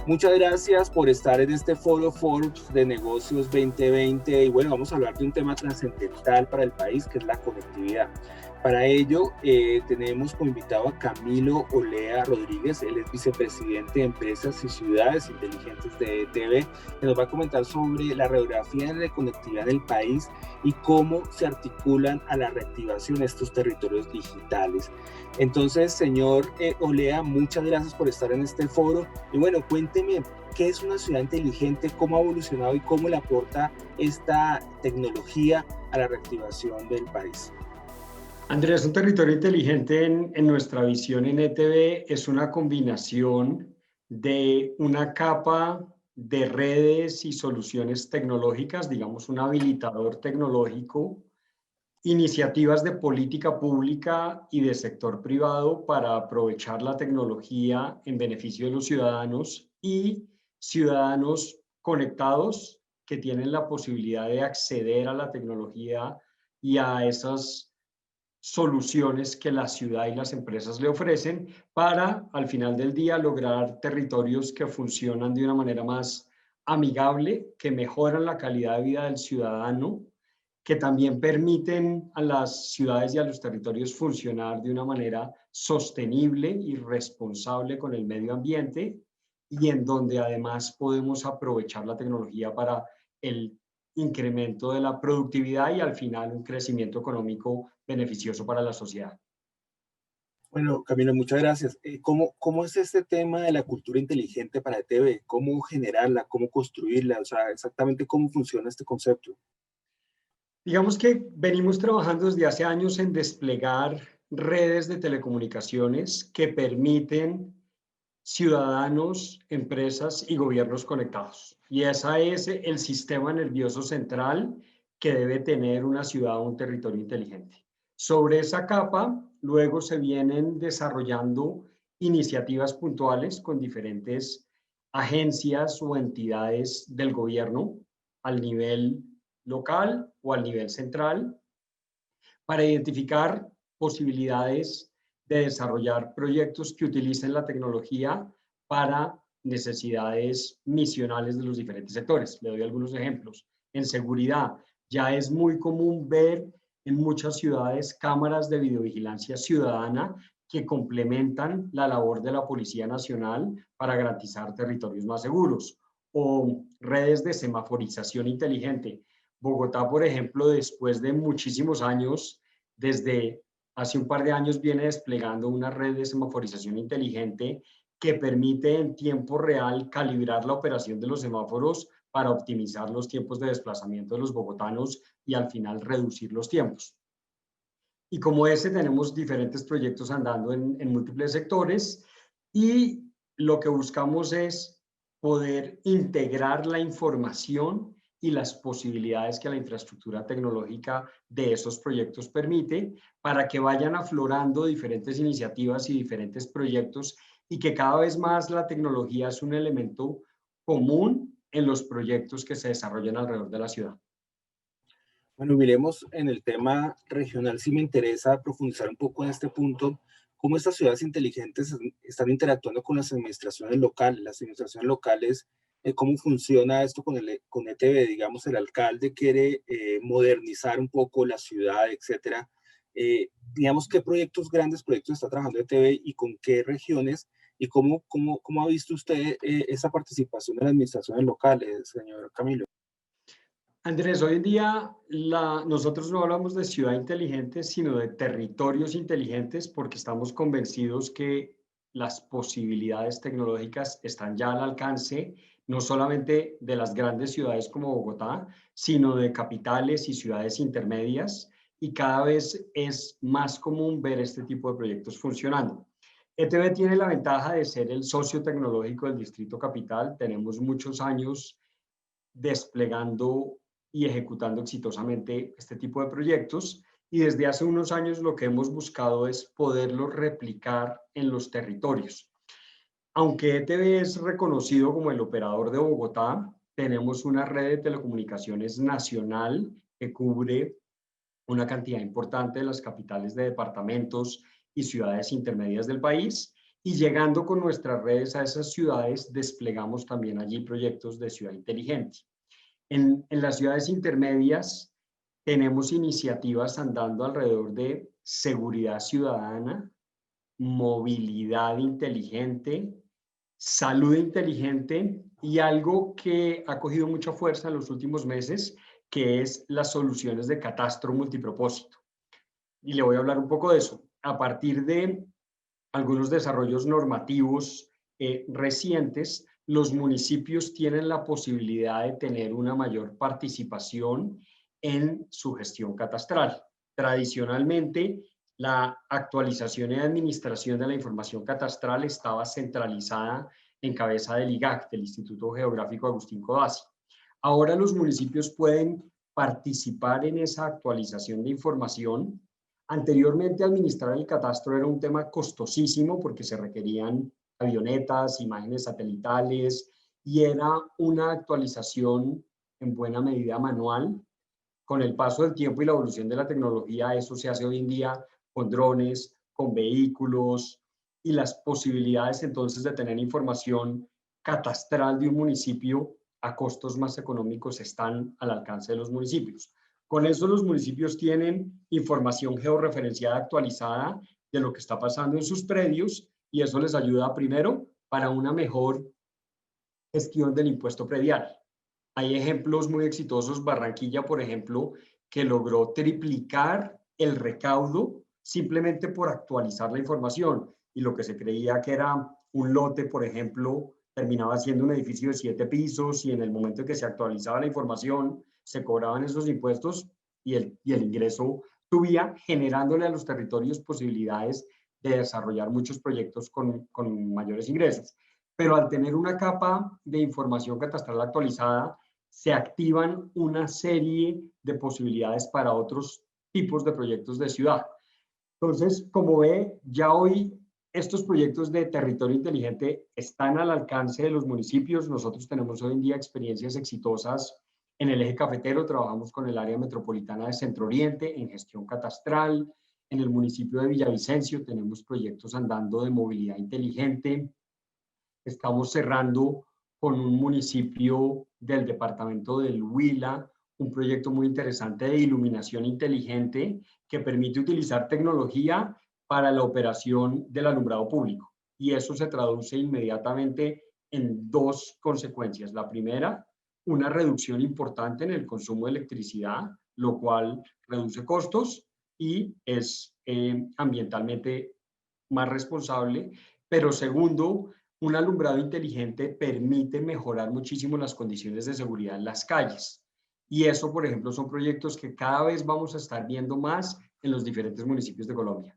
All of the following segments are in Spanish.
Muchas gracias por estar en este Foro Forbes de Negocios 2020 y bueno, vamos a hablar de un tema trascendental para el país que es la conectividad. Para ello tenemos como invitado a Camilo Olea Rodríguez, él es vicepresidente de Empresas y Ciudades Inteligentes de ETV, que nos va a comentar sobre la radiografía de conectividad del país y cómo se articulan a la reactivación de estos territorios digitales. Entonces, señor Olea, muchas gracias por estar en este foro y bueno, cuénteme qué es una ciudad inteligente, cómo ha evolucionado y cómo le aporta esta tecnología a la reactivación del país. Andrés, un territorio inteligente en nuestra visión en ETV es una combinación de una capa de redes y soluciones tecnológicas, digamos un habilitador tecnológico, iniciativas de política pública y de sector privado para aprovechar la tecnología en beneficio de los ciudadanos y ciudadanos conectados que tienen la posibilidad de acceder a la tecnología y a esas soluciones que la ciudad y las empresas le ofrecen para, al final del día, lograr territorios que funcionan de una manera más amigable, que mejoran la calidad de vida del ciudadano, que también permiten a las ciudades y a los territorios funcionar de una manera sostenible y responsable con el medio ambiente y en donde además podemos aprovechar la tecnología para el incremento de la productividad y al final un crecimiento económico beneficioso para la sociedad. Bueno, Camilo, muchas gracias. ¿Cómo es este tema de la cultura inteligente para ETV? ¿Cómo generarla? ¿Cómo construirla? O sea, exactamente cómo funciona este concepto. Digamos que venimos trabajando desde hace años en desplegar redes de telecomunicaciones que permiten ciudadanos, empresas y gobiernos conectados. Y ese es el sistema nervioso central que debe tener una ciudad o un territorio inteligente. Sobre esa capa, luego se vienen desarrollando iniciativas puntuales con diferentes agencias o entidades del gobierno al nivel local o al nivel central para identificar posibilidades de desarrollar proyectos que utilicen la tecnología para necesidades misionales de los diferentes sectores. Le doy algunos ejemplos. En seguridad, ya es muy común ver en muchas ciudades cámaras de videovigilancia ciudadana que complementan la labor de la Policía Nacional para garantizar territorios más seguros, o redes de semaforización inteligente. Bogotá, por ejemplo, después de muchísimos años, desde hace un par de años viene desplegando una red de semaforización inteligente que permite en tiempo real calibrar la operación de los semáforos para optimizar los tiempos de desplazamiento de los bogotanos y al final reducir los tiempos. Y como ese tenemos diferentes proyectos andando en múltiples sectores y lo que buscamos es poder integrar la información y las posibilidades que la infraestructura tecnológica de esos proyectos permite para que vayan aflorando diferentes iniciativas y diferentes proyectos y que cada vez más la tecnología es un elemento común en los proyectos que se desarrollan alrededor de la ciudad. Bueno, miremos en el tema regional, si me interesa profundizar un poco en este punto, cómo estas ciudades inteligentes están interactuando con las administraciones locales, cómo funciona esto con ETV, digamos, el alcalde quiere modernizar un poco la ciudad, etcétera. Digamos, ¿qué grandes proyectos está trabajando ETV y con qué regiones? ¿Y cómo ha visto usted esa participación de las administraciones locales, señor Camilo? Andrés, hoy en día nosotros no hablamos de ciudad inteligente, sino de territorios inteligentes porque estamos convencidos que las posibilidades tecnológicas están ya al alcance, no solamente de las grandes ciudades como Bogotá, sino de capitales y ciudades intermedias, y cada vez es más común ver este tipo de proyectos funcionando. ETV tiene la ventaja de ser el socio tecnológico del Distrito Capital. Tenemos muchos años desplegando y ejecutando exitosamente este tipo de proyectos y desde hace unos años lo que hemos buscado es poderlos replicar en los territorios. Aunque ETV es reconocido como el operador de Bogotá, tenemos una red de telecomunicaciones nacional que cubre una cantidad importante de las capitales de departamentos y ciudades intermedias del país y llegando con nuestras redes a esas ciudades, desplegamos también allí proyectos de ciudad inteligente. En las ciudades intermedias tenemos iniciativas andando alrededor de seguridad ciudadana, movilidad inteligente, salud inteligente y algo que ha cogido mucha fuerza en los últimos meses, que es las soluciones de catastro multipropósito. Y le voy a hablar un poco de eso. A partir de algunos desarrollos normativos recientes, los municipios tienen la posibilidad de tener una mayor participación en su gestión catastral. Tradicionalmente, la actualización y administración de la información catastral estaba centralizada en cabeza del IGAC, del Instituto Geográfico Agustín Codazzi. Ahora los municipios pueden participar en esa actualización de información. Anteriormente, administrar el catastro era un tema costosísimo porque se requerían avionetas, imágenes satelitales y era una actualización en buena medida manual. Con el paso del tiempo y la evolución de la tecnología, eso se hace hoy en día con drones, con vehículos y las posibilidades entonces de tener información catastral de un municipio a costos más económicos están al alcance de los municipios. Con eso los municipios tienen información georreferenciada actualizada de lo que está pasando en sus predios y eso les ayuda primero para una mejor gestión del impuesto predial. Hay ejemplos muy exitosos, Barranquilla, por ejemplo, que logró triplicar el recaudo simplemente por actualizar la información y lo que se creía que era un lote, por ejemplo, terminaba siendo un edificio de 7 pisos y en el momento en que se actualizaba la información se cobraban esos impuestos y el ingreso subía, generándole a los territorios posibilidades de desarrollar muchos proyectos con mayores ingresos. Pero al tener una capa de información catastral actualizada, se activan una serie de posibilidades para otros tipos de proyectos de ciudad. Entonces, como ve, ya hoy estos proyectos de territorio inteligente están al alcance de los municipios. Nosotros tenemos hoy en día experiencias exitosas en el eje cafetero, trabajamos con el área metropolitana de Centro Oriente en gestión catastral. En el municipio de Villavicencio tenemos proyectos andando de movilidad inteligente. Estamos cerrando con un municipio del departamento del Huila, un proyecto muy interesante de iluminación inteligente que permite utilizar tecnología para la operación del alumbrado público. Y eso se traduce inmediatamente en dos consecuencias. La primera, una reducción importante en el consumo de electricidad, lo cual reduce costos y es ambientalmente más responsable. Pero segundo, un alumbrado inteligente permite mejorar muchísimo las condiciones de seguridad en las calles. Y eso, por ejemplo, son proyectos que cada vez vamos a estar viendo más en los diferentes municipios de Colombia.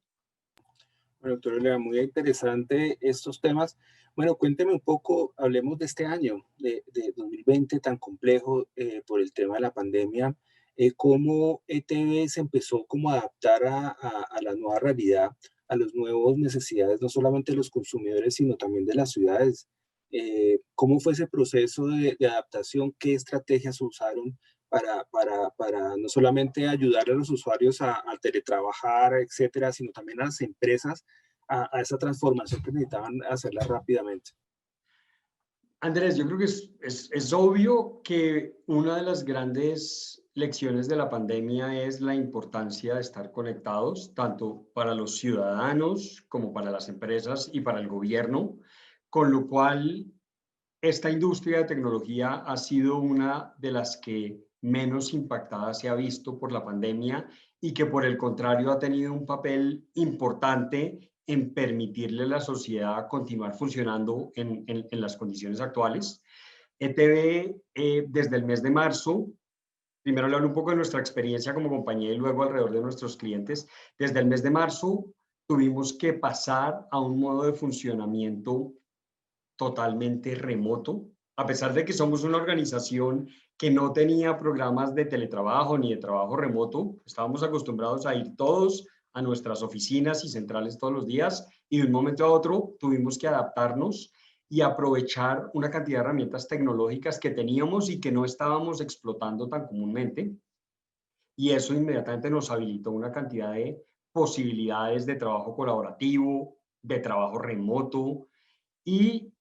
Bueno, doctor Olea, muy interesante estos temas. Bueno, cuénteme un poco, hablemos de este año, de 2020 tan complejo por el tema de la pandemia. ¿Cómo ETV se empezó como a adaptar a la nueva realidad, a las nuevas necesidades, no solamente de los consumidores, sino también de las ciudades? ¿Cómo fue ese proceso de adaptación? ¿Qué estrategias usaron para no solamente ayudar a los usuarios a teletrabajar, etcétera, sino también a las empresas a esa transformación que necesitaban hacerla rápidamente? Andrés, yo creo que es obvio que una de las grandes lecciones de la pandemia es la importancia de estar conectados, tanto para los ciudadanos como para las empresas y para el gobierno, con lo cual esta industria de tecnología ha sido una de las que menos impactada se ha visto por la pandemia y que por el contrario ha tenido un papel importante en permitirle a la sociedad continuar funcionando en las condiciones actuales. ETV, desde el mes de marzo, primero le hablo un poco de nuestra experiencia como compañía y luego alrededor de nuestros clientes. Desde el mes de marzo tuvimos que pasar a un modo de funcionamiento totalmente remoto, a pesar de que somos una organización que no tenía programas de teletrabajo ni de trabajo remoto, estábamos acostumbrados a ir todos a nuestras oficinas y centrales todos los días y de un momento a otro tuvimos que adaptarnos y aprovechar una cantidad de herramientas tecnológicas que teníamos y que no estábamos explotando tan comúnmente. Y eso inmediatamente nos habilitó una cantidad de posibilidades de trabajo colaborativo, de trabajo remoto y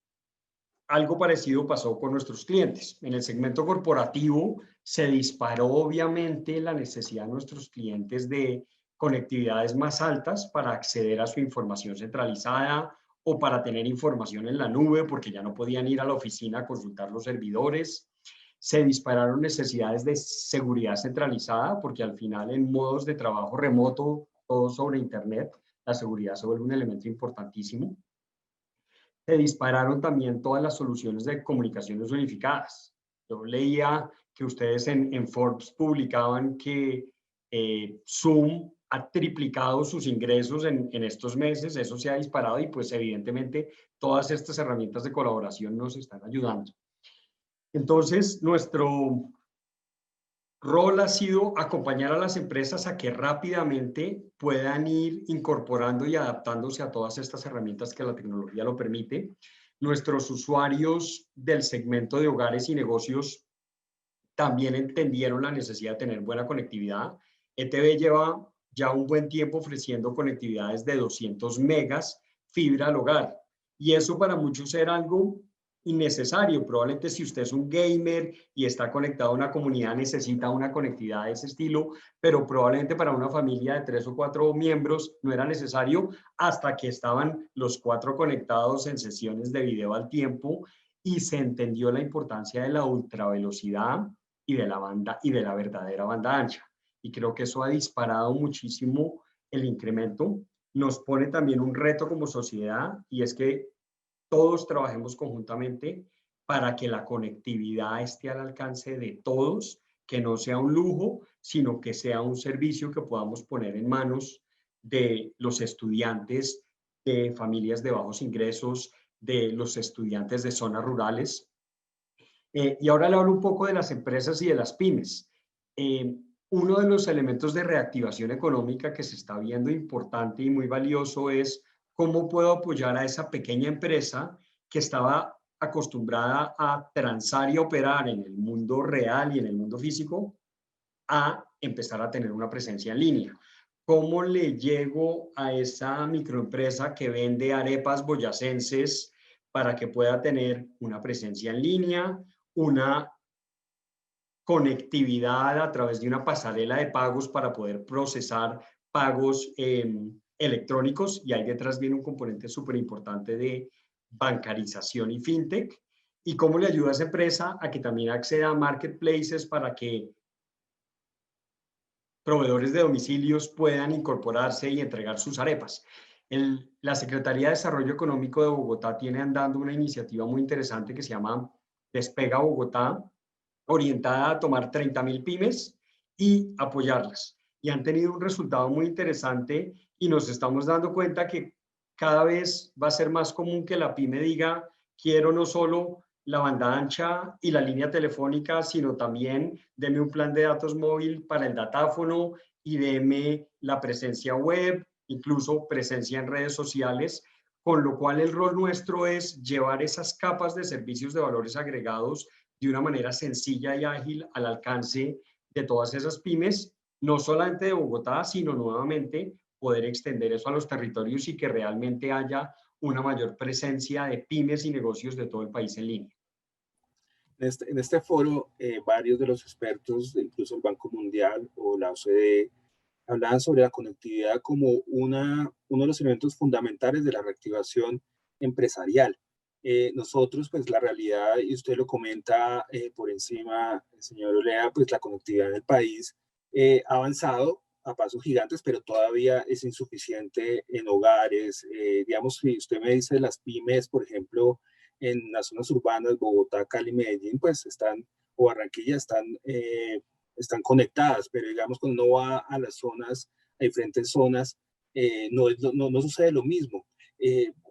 algo parecido pasó con nuestros clientes. En el segmento corporativo se disparó obviamente la necesidad de nuestros clientes de conectividades más altas para acceder a su información centralizada o para tener información en la nube porque ya no podían ir a la oficina a consultar los servidores. Se dispararon necesidades de seguridad centralizada porque al final en modos de trabajo remoto, todo sobre Internet, la seguridad se vuelve un elemento importantísimo. Se dispararon también todas las soluciones de comunicaciones unificadas. Yo leía que ustedes en Forbes publicaban que Zoom ha triplicado sus ingresos en estos meses, eso se ha disparado y pues evidentemente todas estas herramientas de colaboración nos están ayudando. Entonces, nuestro rol ha sido acompañar a las empresas a que rápidamente puedan ir incorporando y adaptándose a todas estas herramientas que la tecnología lo permite. Nuestros usuarios del segmento de hogares y negocios también entendieron la necesidad de tener buena conectividad. ETB lleva ya un buen tiempo ofreciendo conectividades de 200 megas fibra al hogar y eso para muchos era algo innecesario. Probablemente si usted es un gamer y está conectado a una comunidad necesita una conectividad de ese estilo, pero probablemente para una familia de 3 o 4 miembros no era necesario hasta que estaban los 4 conectados en sesiones de video al tiempo y se entendió la importancia de la ultravelocidad y de la banda y de la verdadera banda ancha. Y creo que eso ha disparado muchísimo el incremento. Nos pone también un reto como sociedad y es que todos trabajemos conjuntamente para que la conectividad esté al alcance de todos, que no sea un lujo, sino que sea un servicio que podamos poner en manos de los estudiantes de familias de bajos ingresos, de los estudiantes de zonas rurales. Y ahora le hablo un poco de las empresas y de las pymes. Uno de los elementos de reactivación económica que se está viendo importante y muy valioso es cómo puedo apoyar a esa pequeña empresa que estaba acostumbrada a transar y operar en el mundo real y en el mundo físico a empezar a tener una presencia en línea. ¿Cómo le llego a esa microempresa que vende arepas boyacenses para que pueda tener una presencia en línea, una conectividad a través de una pasarela de pagos para poder procesar pagos electrónicos? Y ahí detrás viene un componente súper importante de bancarización y fintech. ¿Y cómo le ayuda a esa empresa a que también acceda a marketplaces para que proveedores de domicilios puedan incorporarse y entregar sus arepas? La Secretaría de Desarrollo Económico de Bogotá tiene andando una iniciativa muy interesante que se llama Despega Bogotá, orientada a tomar 30.000 pymes y apoyarlas. Y han tenido un resultado muy interesante y nos estamos dando cuenta que cada vez va a ser más común que la pyme diga, quiero no solo la banda ancha y la línea telefónica, sino también deme un plan de datos móvil para el datáfono y deme la presencia web, incluso presencia en redes sociales, con lo cual el rol nuestro es llevar esas capas de servicios de valores agregados de una manera sencilla y ágil al alcance de todas esas pymes, no solamente de Bogotá, sino nuevamente poder extender eso a los territorios y que realmente haya una mayor presencia de pymes y negocios de todo el país en línea. En este foro, varios de los expertos, incluso el Banco Mundial o la OCDE, hablaban sobre la conectividad como uno de los elementos fundamentales de la reactivación empresarial. Nosotros, pues la realidad, y usted lo comenta por encima, señor Olea, pues la conectividad en el país ha avanzado a pasos gigantes, pero todavía es insuficiente en hogares. Digamos, si usted me dice las pymes, por ejemplo, en las zonas urbanas, Bogotá, Cali, Medellín, pues están, o Barranquilla, están conectadas, pero digamos cuando uno va a las zonas, a diferentes zonas, no sucede lo mismo.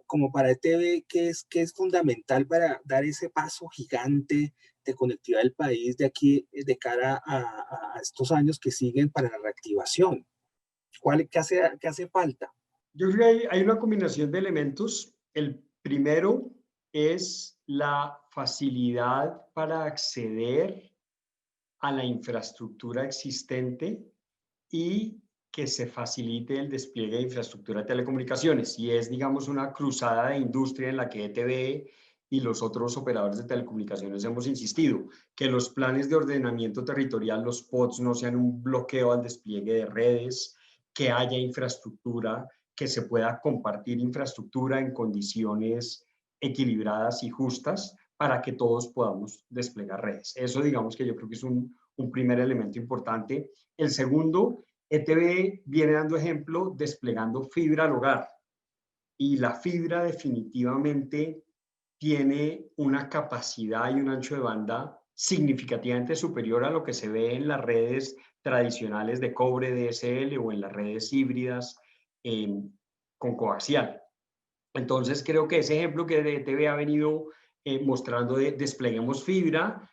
Como para ETV, ¿qué es fundamental para dar ese paso gigante de conectividad del país de aquí, de cara a estos años que siguen para la reactivación? ¿Qué hace falta? Yo creo que hay una combinación de elementos. El primero es la facilidad para acceder a la infraestructura existente y que se facilite el despliegue de infraestructura de telecomunicaciones y es, digamos, una cruzada de industria en la que ETV y los otros operadores de telecomunicaciones hemos insistido, que los planes de ordenamiento territorial, los POTS, no sean un bloqueo al despliegue de redes, que haya infraestructura, que se pueda compartir infraestructura en condiciones equilibradas y justas para que todos podamos desplegar redes. Eso digamos que yo creo que es un primer elemento importante. El segundo, ETV viene dando ejemplo desplegando fibra al hogar y la fibra definitivamente tiene una capacidad y un ancho de banda significativamente superior a lo que se ve en las redes tradicionales de cobre DSL o en las redes híbridas con coaxial. Entonces creo que ese ejemplo que ETV ha venido mostrando de despleguemos fibra,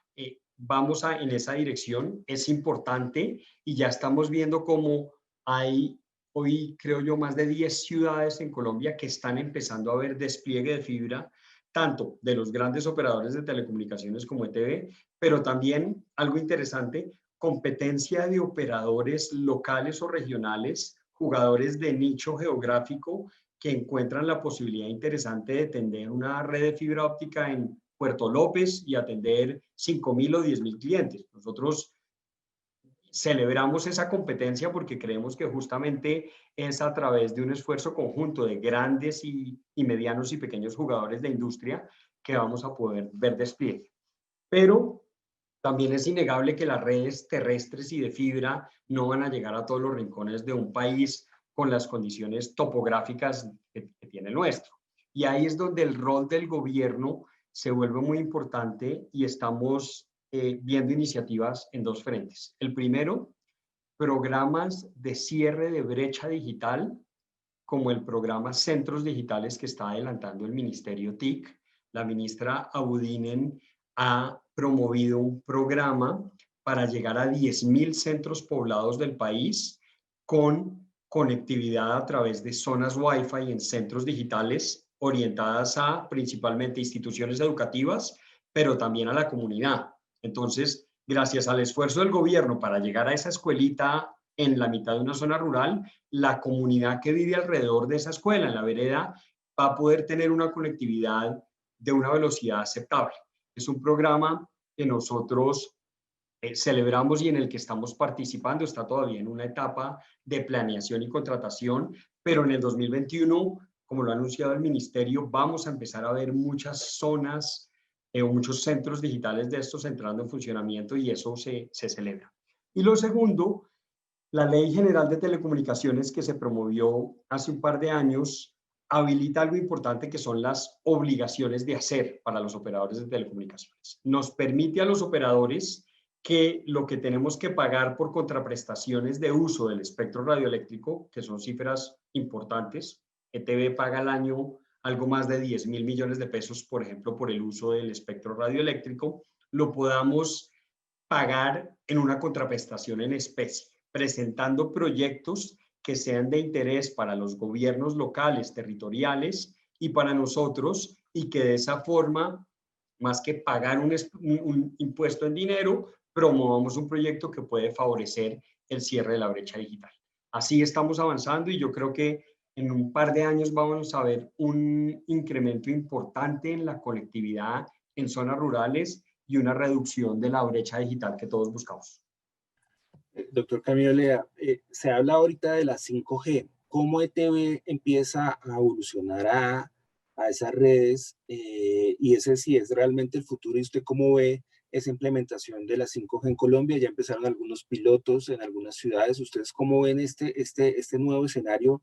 vamos en esa dirección, es importante y ya estamos viendo cómo hay hoy, creo yo, más de 10 ciudades en Colombia que están empezando a ver despliegue de fibra, tanto de los grandes operadores de telecomunicaciones como ETV, pero también algo interesante, competencia de operadores locales o regionales, jugadores de nicho geográfico que encuentran la posibilidad interesante de tener una red de fibra óptica en Puerto López y atender 5.000 o 10.000 clientes. Nosotros celebramos esa competencia porque creemos que justamente es a través de un esfuerzo conjunto de grandes y medianos y pequeños jugadores de industria que vamos a poder ver despliegue. Pero también es innegable que las redes terrestres y de fibra no van a llegar a todos los rincones de un país con las condiciones topográficas que tiene el nuestro. Y ahí es donde el rol del gobierno se vuelve muy importante y estamos viendo iniciativas en dos frentes. El primero, programas de cierre de brecha digital, como el programa Centros Digitales que está adelantando el Ministerio TIC. La ministra Abudinen ha promovido un programa para llegar a 10.000 centros poblados del país con conectividad a través de zonas Wi-Fi en centros digitales orientadas a principalmente instituciones educativas, pero también a la comunidad. Entonces, gracias al esfuerzo del gobierno para llegar a esa escuelita en la mitad de una zona rural, la comunidad que vive alrededor de esa escuela, en la vereda, va a poder tener una conectividad de una velocidad aceptable. Es un programa que nosotros celebramos y en el que estamos participando. Está todavía en una etapa de planeación y contratación, pero en el 2021, como lo ha anunciado el ministerio, vamos a empezar a ver muchas zonas o muchos centros digitales de estos entrando en funcionamiento y eso se celebra. Y lo segundo, la Ley General de Telecomunicaciones que se promovió hace un par de años habilita algo importante que son las obligaciones de hacer para los operadores de telecomunicaciones. Nos permite a los operadores que lo que tenemos que pagar por contraprestaciones de uso del espectro radioeléctrico, que son cifras importantes, ETV paga al año algo más de 10.000 millones de pesos, por ejemplo, por el uso del espectro radioeléctrico, lo podamos pagar en una contraprestación en especie, presentando proyectos que sean de interés para los gobiernos locales, territoriales y para nosotros, y que de esa forma, más que pagar un impuesto en dinero, promovamos un proyecto que puede favorecer el cierre de la brecha digital. Así estamos avanzando y yo creo que en un par de años vamos a ver un incremento importante en la conectividad en zonas rurales y una reducción de la brecha digital que todos buscamos. Doctor Camilo Lea, se habla ahorita de la 5G. ¿Cómo ETV empieza a evolucionar a esas redes? Y ese sí es realmente el futuro. ¿Y usted cómo ve esa implementación de la 5G en Colombia? Ya empezaron algunos pilotos en algunas ciudades. ¿Ustedes cómo ven este nuevo escenario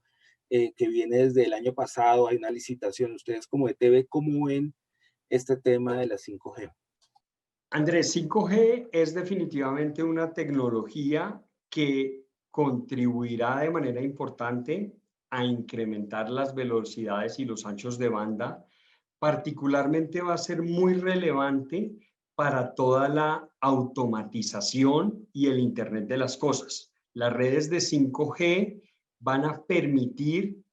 que viene desde el año pasado? Hay una licitación. ¿Ustedes como ETV cómo ven este tema de la 5G? Andrés, 5G es definitivamente una tecnología que contribuirá de manera importante a incrementar las velocidades y los anchos de banda. Particularmente va a ser muy relevante para toda la automatización y el Internet de las cosas. Las redes de 5G van a permitir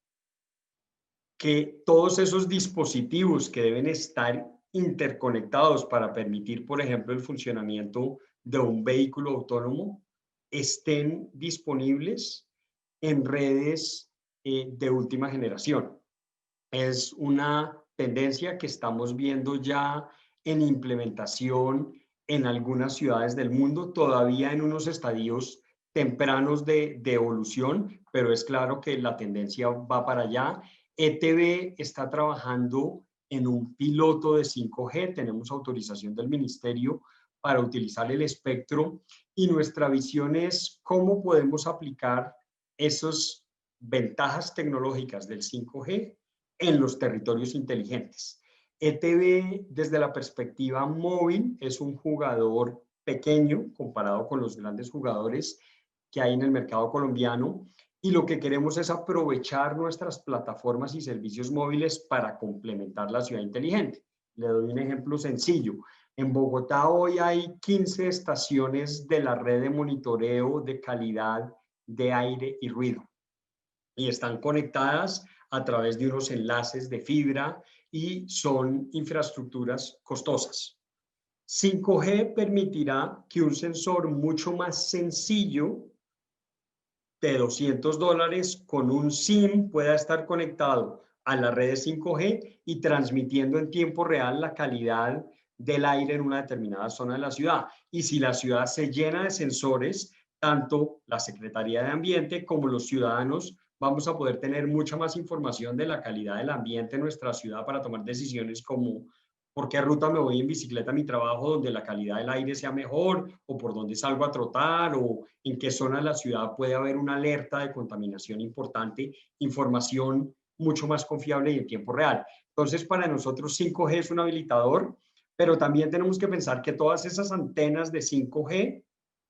que todos esos dispositivos que deben estar interconectados para permitir, por ejemplo, el funcionamiento de un vehículo autónomo, estén disponibles en redes de última generación. Es una tendencia que estamos viendo ya en implementación en algunas ciudades del mundo, todavía en unos estadios tempranos de evolución, pero es claro que la tendencia va para allá. ETB está trabajando en un piloto de 5G, tenemos autorización del ministerio para utilizar el espectro y nuestra visión es cómo podemos aplicar esas ventajas tecnológicas del 5G en los territorios inteligentes. ETB, desde la perspectiva móvil, es un jugador pequeño comparado con los grandes jugadores que hay en el mercado colombiano, y lo que queremos es aprovechar nuestras plataformas y servicios móviles para complementar la ciudad inteligente. Le doy un ejemplo sencillo. En Bogotá hoy hay 15 estaciones de la red de monitoreo de calidad de aire y ruido, y están conectadas a través de unos enlaces de fibra y son infraestructuras costosas. 5G permitirá que un sensor mucho más sencillo de $200 con un SIM pueda estar conectado a la red de 5G y transmitiendo en tiempo real la calidad del aire en una determinada zona de la ciudad. Y si la ciudad se llena de sensores, tanto la Secretaría de Ambiente como los ciudadanos vamos a poder tener mucha más información de la calidad del ambiente en nuestra ciudad para tomar decisiones como por qué ruta me voy en bicicleta a mi trabajo donde la calidad del aire sea mejor, o por dónde salgo a trotar, o en qué zona de la ciudad puede haber una alerta de contaminación importante, información mucho más confiable y en tiempo real. Entonces, para nosotros 5G es un habilitador, pero también tenemos que pensar que todas esas antenas de 5G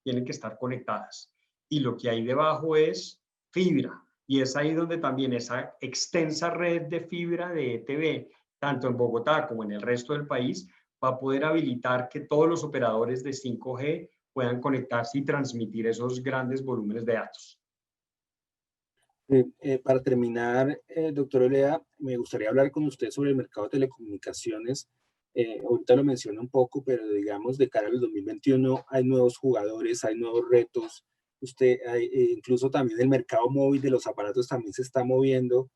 tienen que estar conectadas. Y lo que hay debajo es fibra. Y es ahí donde también esa extensa red de fibra de ETB, tanto en Bogotá como en el resto del país, va a poder habilitar que todos los operadores de 5G puedan conectarse y transmitir esos grandes volúmenes de datos. Para terminar, doctor Olea, me gustaría hablar con usted sobre el mercado de telecomunicaciones. Ahorita lo menciona un poco, pero digamos, de cara al 2021 hay nuevos jugadores, hay nuevos retos. Usted, incluso también el mercado móvil de los aparatos también se está moviendo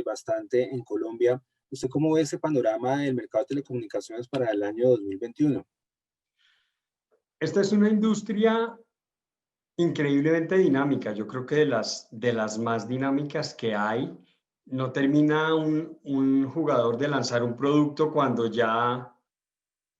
bastante en Colombia. ¿Usted cómo ve ese panorama del mercado de telecomunicaciones para el año 2021? Esta es una industria increíblemente dinámica. Yo creo que de las más dinámicas que hay. No termina un jugador de lanzar un producto cuando ya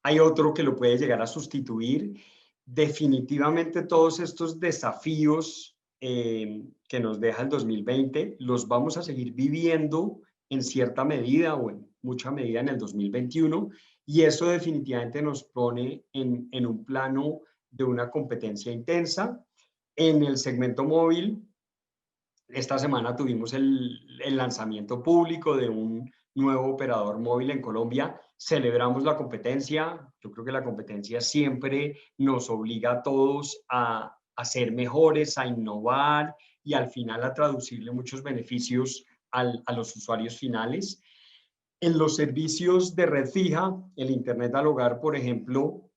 hay otro que lo puede llegar a sustituir. Definitivamente todos estos desafíos que nos deja el 2020 los vamos a seguir viviendo en cierta medida o en mucha medida en el 2021, y eso definitivamente nos pone en un plano de una competencia intensa. En el segmento móvil, esta semana tuvimos el lanzamiento público de un nuevo operador móvil en Colombia. Celebramos la competencia. Yo creo que la competencia siempre nos obliga a todos a ser mejores, a innovar y al final a traducirle muchos beneficios a los usuarios finales. En los servicios de red fija, el Internet al hogar, por ejemplo,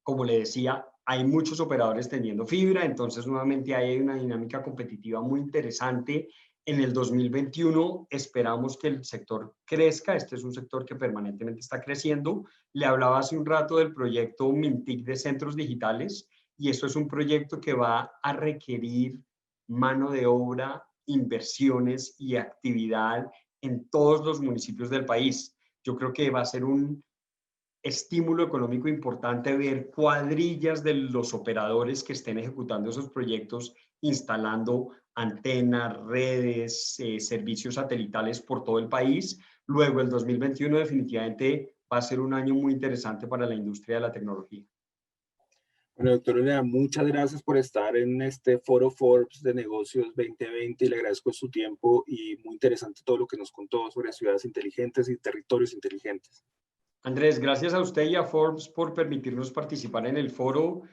como le decía, hay muchos operadores tendiendo fibra, entonces nuevamente hay una dinámica competitiva muy interesante. En el 2021 esperamos que el sector crezca. Este es un sector que permanentemente está creciendo. Le hablaba hace un rato del proyecto Mintic de centros digitales, y esto es un proyecto que va a requerir mano de obra, inversiones y actividad en todos los municipios del país. Yo creo que va a ser un estímulo económico importante ver cuadrillas de los operadores que estén ejecutando esos proyectos, instalando antenas, redes, servicios satelitales por todo el país. Luego, el 2021 definitivamente va a ser un año muy interesante para la industria de la tecnología. Bueno, doctor Olea, muchas gracias por estar en este foro Forbes de negocios 2020 y le agradezco su tiempo y muy interesante todo lo que nos contó sobre ciudades inteligentes y territorios inteligentes. Andrés, gracias a usted y a Forbes por permitirnos participar en el foro.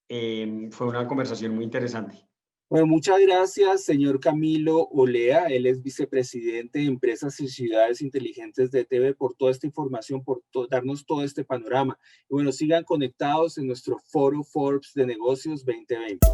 Fue una conversación muy interesante. Bueno, muchas gracias, señor Camilo Olea. Él es vicepresidente de Empresas y Ciudades Inteligentes de ETB, por toda esta información, por darnos todo este panorama. Y bueno, sigan conectados en nuestro foro Forbes de negocios 2020.